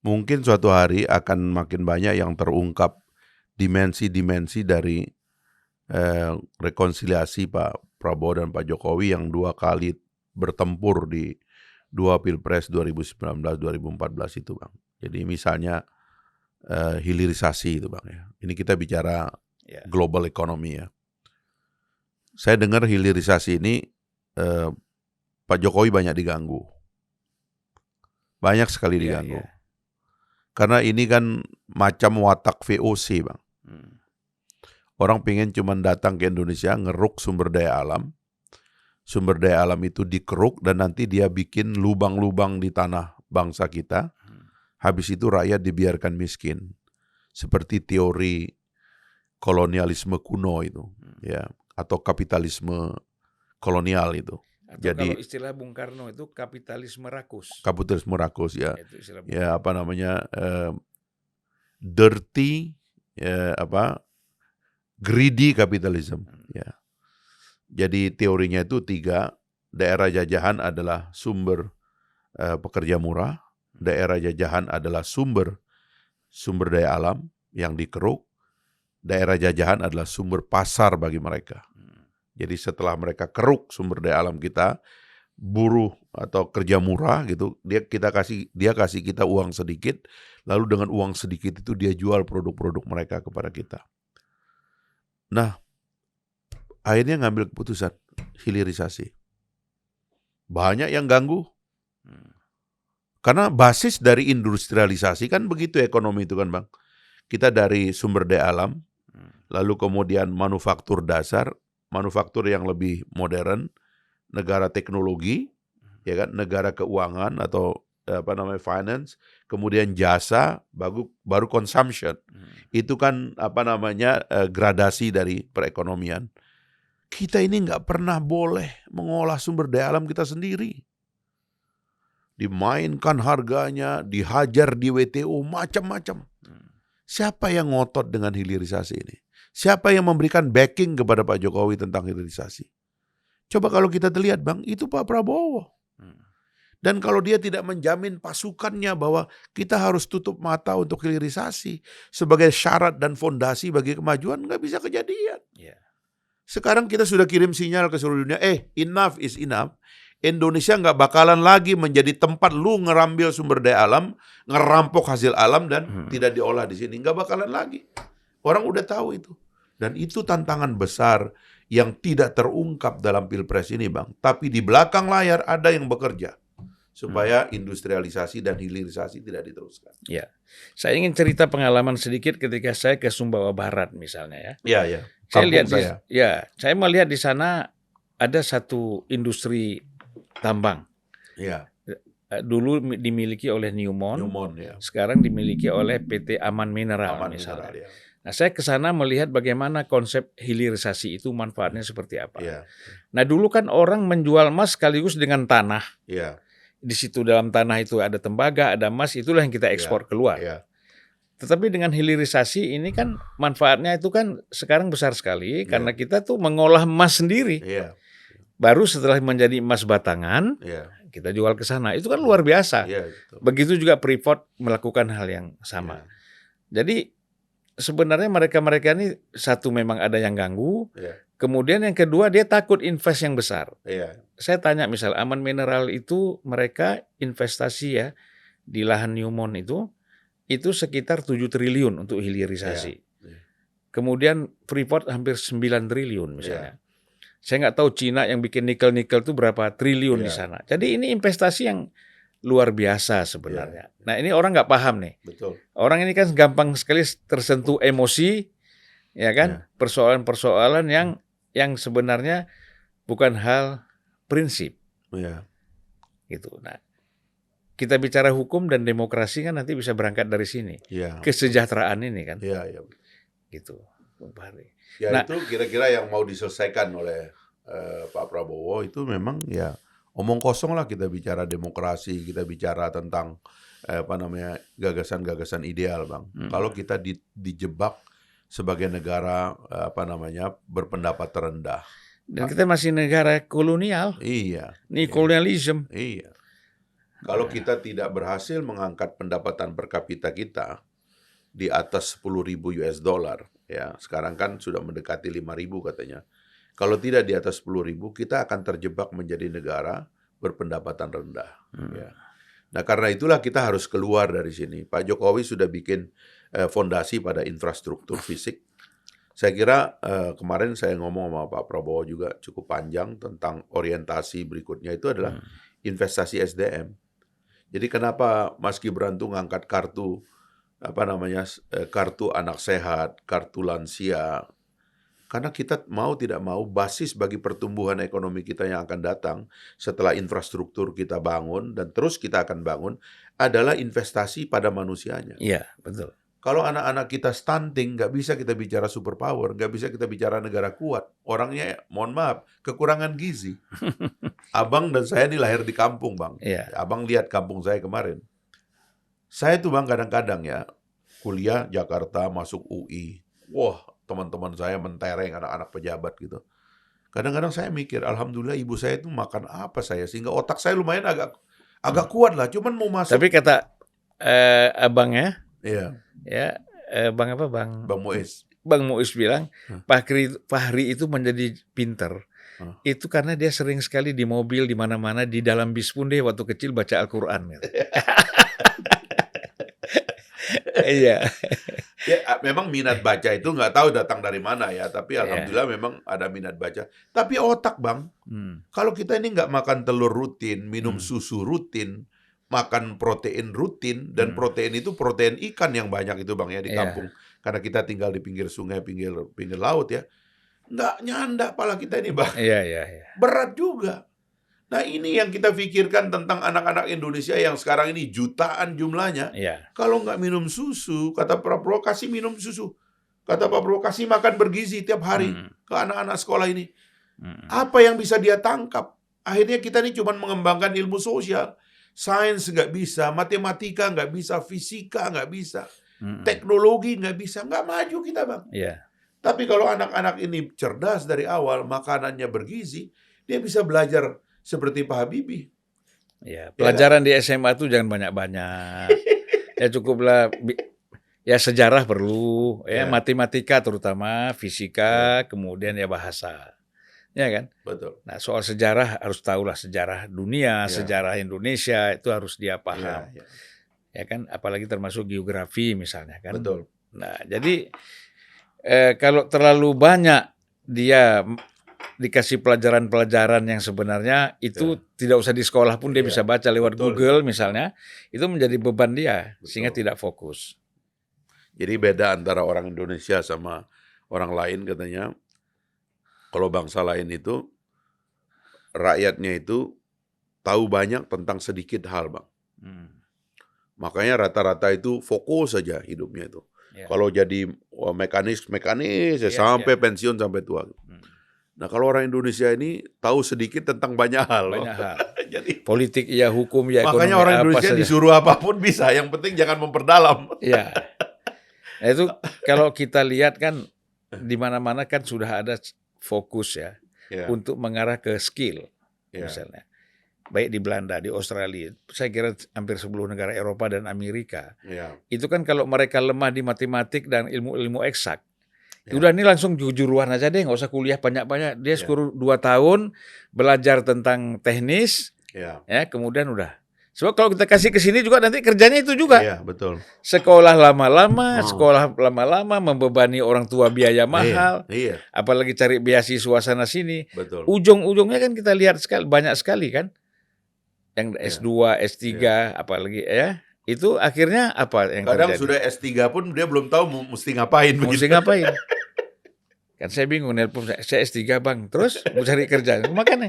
mungkin suatu hari akan makin banyak yang terungkap dimensi-dimensi dari rekonsiliasi Pak Prabowo dan Pak Jokowi yang 2 kali bertempur di 2 Pilpres 2019, 2014 itu, Bang. Jadi misalnya hilirisasi itu, Bang, ya. Ini kita bicara global economy ya. Saya dengar hilirisasi ini Pak Jokowi banyak diganggu. Banyak sekali diganggu. Karena ini kan macam watak VOC, Bang. Orang pengen cuma datang ke Indonesia, ngeruk sumber daya alam. Sumber daya alam itu dikeruk dan nanti dia bikin lubang-lubang di tanah bangsa kita. Habis itu rakyat dibiarkan miskin. Seperti teori kolonialisme kuno itu, ya, atau kapitalisme kolonial itu. Atau jadi kalau istilah Bung Karno itu kapitalisme rakus. Kapitalisme rakus ya. Ya, apa namanya? Dirty greedy capitalism, ya. Jadi teorinya itu 3, daerah jajahan adalah sumber pekerja murah, daerah jajahan adalah sumber daya alam yang dikeruk, daerah jajahan adalah sumber pasar bagi mereka. Jadi setelah mereka keruk sumber daya alam kita, buruh atau kerja murah gitu, dia kasih kita uang sedikit, lalu dengan uang sedikit itu dia jual produk-produk mereka kepada kita. Nah, akhirnya ngambil keputusan hilirisasi. Banyak yang ganggu. Karena basis dari industrialisasi kan begitu ekonomi itu kan, Bang. Kita dari sumber daya alam, lalu kemudian manufaktur dasar, manufaktur yang lebih modern, negara teknologi, ya kan, negara keuangan atau finance, kemudian jasa, baru consumption. Itu kan gradasi dari perekonomian. Kita ini nggak pernah boleh mengolah sumber daya alam kita sendiri. Dimainkan harganya, dihajar di WTO, macam-macam. Siapa yang ngotot dengan hilirisasi ini? Siapa yang memberikan backing kepada Pak Jokowi tentang hilirisasi? Coba kalau kita lihat, Bang, itu Pak Prabowo. Dan kalau dia tidak menjamin pasukannya bahwa kita harus tutup mata untuk hilirisasi sebagai syarat dan fondasi bagi kemajuan, nggak bisa kejadian. Sekarang kita sudah kirim sinyal ke seluruh dunia, enough is enough. Indonesia nggak bakalan lagi menjadi tempat lu ngerambil sumber daya alam, ngerampok hasil alam dan tidak diolah di sini. Nggak bakalan lagi. Orang udah tahu itu. Dan itu tantangan besar yang tidak terungkap dalam Pilpres ini, Bang. Tapi di belakang layar ada yang bekerja supaya industrialisasi dan hilirisasi tidak diteruskan. Ya, saya ingin cerita pengalaman sedikit ketika saya ke Sumbawa Barat misalnya ya. Iya. Saya melihat di sana ada satu industri tambang. Iya. Dulu dimiliki oleh Newmont, ya. Sekarang dimiliki oleh PT Aman Mineral misalnya. Ya. Nah, saya ke sana melihat bagaimana konsep hilirisasi itu manfaatnya seperti apa. Ya. Nah, dulu kan orang menjual emas sekaligus dengan tanah. Ya. Di situ dalam tanah itu ada tembaga, ada emas, itulah yang kita ekspor keluar. Ya. Tetapi dengan hilirisasi ini kan manfaatnya itu kan sekarang besar sekali karena kita tuh mengolah emas sendiri. Ya. Baru setelah menjadi emas batangan, kita jual ke sana. Itu kan luar biasa. Ya, begitu juga Freeport melakukan hal yang sama. Jadi sebenarnya mereka ini satu memang ada yang ganggu. Kemudian yang kedua dia takut invest yang besar. Saya tanya misal Aman Mineral itu mereka investasi ya di lahan Newmont itu sekitar 7 triliun untuk hilirisasi. Kemudian Freeport hampir 9 triliun misalnya. Saya nggak tahu Cina yang bikin nikel-nikel itu berapa triliun di sana. Jadi ini investasi yang luar biasa sebenarnya. Nah ini orang nggak paham nih. Betul. Orang ini kan gampang sekali tersentuh emosi, ya kan? Persoalan-persoalan yang sebenarnya bukan hal prinsip. Gitu. Nah, kita bicara hukum dan demokrasi kan nanti bisa berangkat dari sini. Kesejahteraan ini kan. Gitu. Itu kira-kira yang mau diselesaikan oleh Pak Prabowo itu memang omong kosong lah kita bicara demokrasi, kita bicara tentang gagasan-gagasan ideal, Bang. Kalau kita dijebak sebagai negara berpendapat terendah. Dan kita masih negara kolonial. Iya. Kolonialisme. Iya. Kalau kita tidak berhasil mengangkat pendapatan per kapita kita di atas 10.000 US dollar, ya sekarang kan sudah mendekati 5.000 katanya. Kalau tidak di atas 10.000, kita akan terjebak menjadi negara berpendapatan rendah. Ya. Nah karena itulah kita harus keluar dari sini. Pak Jokowi sudah bikin fondasi pada infrastruktur fisik. Saya kira kemarin saya ngomong sama Pak Prabowo juga cukup panjang tentang orientasi berikutnya itu adalah investasi SDM. Jadi kenapa Mas Gibran tuh ngangkat kartu kartu anak sehat, kartu lansia. Karena kita mau tidak mau basis bagi pertumbuhan ekonomi kita yang akan datang setelah infrastruktur kita bangun dan terus kita akan bangun adalah investasi pada manusianya. Iya, betul. Kalau anak-anak kita stunting, nggak bisa kita bicara superpower, nggak bisa kita bicara negara kuat. Orangnya, mohon maaf, kekurangan gizi. Abang dan saya ini lahir di kampung, Bang. Iya. Abang lihat kampung saya kemarin. Saya tuh Bang kadang-kadang ya, kuliah Jakarta, masuk UI. Wah, teman-teman saya mentereng anak-anak pejabat gitu. Kadang-kadang saya mikir, alhamdulillah ibu saya itu makan apa saya, sehingga otak saya lumayan agak kuat lah, cuman mau masuk. Tapi kata abangnya, Iya, ya Bang apa Bang? Bang Muiz. Bang Muiz bilang Fahri itu menjadi pinter. Itu karena dia sering sekali di mobil, di mana-mana, di dalam bis pun dia waktu kecil baca Al-Quran. Gitu. Iya. Ya, memang minat baca itu nggak tahu datang dari mana ya, tapi alhamdulillah memang ada minat baca. Tapi otak Bang, kalau kita ini nggak makan telur rutin, minum susu rutin, makan protein rutin, dan protein itu protein ikan yang banyak itu Bang ya di kampung. Karena kita tinggal di pinggir sungai, pinggir laut ya. Nggak nyanda pala kita ini Bang. Iya. Berat juga. Nah ini yang kita pikirkan tentang anak-anak Indonesia yang sekarang ini jutaan jumlahnya. Iya. Kalau nggak minum susu, kata Pak Prabowo kasih minum susu. Kata Pak Prabowo kasih makan bergizi tiap hari ke anak-anak sekolah ini. Apa yang bisa dia tangkap? Akhirnya kita ini cuma mengembangkan ilmu sosial. Sains nggak bisa, matematika nggak bisa, fisika nggak bisa, teknologi nggak bisa, nggak maju kita Bang. Iya. Tapi kalau anak-anak ini cerdas dari awal, makanannya bergizi, dia bisa belajar seperti Pak Habibie. Ya, pelajaran di SMA itu jangan banyak-banyak. Ya cukuplah ya sejarah perlu, ya matematika terutama, fisika, kemudian ya bahasa. Ya kan? Betul. Nah, soal sejarah harus tahulah sejarah dunia, sejarah Indonesia itu harus dia paham. Ya kan? Apalagi termasuk geografi misalnya kan. Betul. Nah, jadi kalau terlalu banyak dia dikasih pelajaran-pelajaran yang sebenarnya itu tidak usah di sekolah pun dia bisa baca lewat Google misalnya, itu menjadi beban dia sehingga tidak fokus. Jadi beda antara orang Indonesia sama orang lain katanya. Kalau bangsa lain itu rakyatnya itu tahu banyak tentang sedikit hal, Bang. Makanya rata-rata itu fokus saja hidupnya itu. Kalau jadi mekanis ya sampai pensiun sampai tua. Nah kalau orang Indonesia ini tahu sedikit tentang banyak hal. Banyak hal. Jadi politik ya, hukum ya, ekonomi. Makanya orang Indonesia disuruh apapun bisa, yang penting jangan memperdalam. Iya. Nah, itu kalau kita lihat kan di mana-mana kan sudah ada fokus ya untuk mengarah ke skill misalnya. Baik di Belanda, di Australia, saya kira hampir 10 negara Eropa dan Amerika. Itu kan kalau mereka lemah di matematik dan ilmu-ilmu eksak, udah ini langsung juruan aja deh, nggak usah kuliah banyak-banyak. Dia suruh 2 tahun belajar tentang teknis, ya kemudian udah. Sebab kalau kita kasih ke sini juga nanti kerjanya itu juga. Iya, betul. Sekolah lama-lama, membebani orang tua biaya mahal. Iya. Apalagi cari beasiswa sana sini. Betul. Ujung-ujungnya kan kita lihat banyak sekali kan. Yang S2, S3, apalagi ya. Itu akhirnya apa yang kadang terjadi? Sudah S3 pun dia belum tahu mesti ngapain. Mesti ngapain? Kan saya bingung, nelpon saya S3 Bang, terus mau cari kerja. Makanya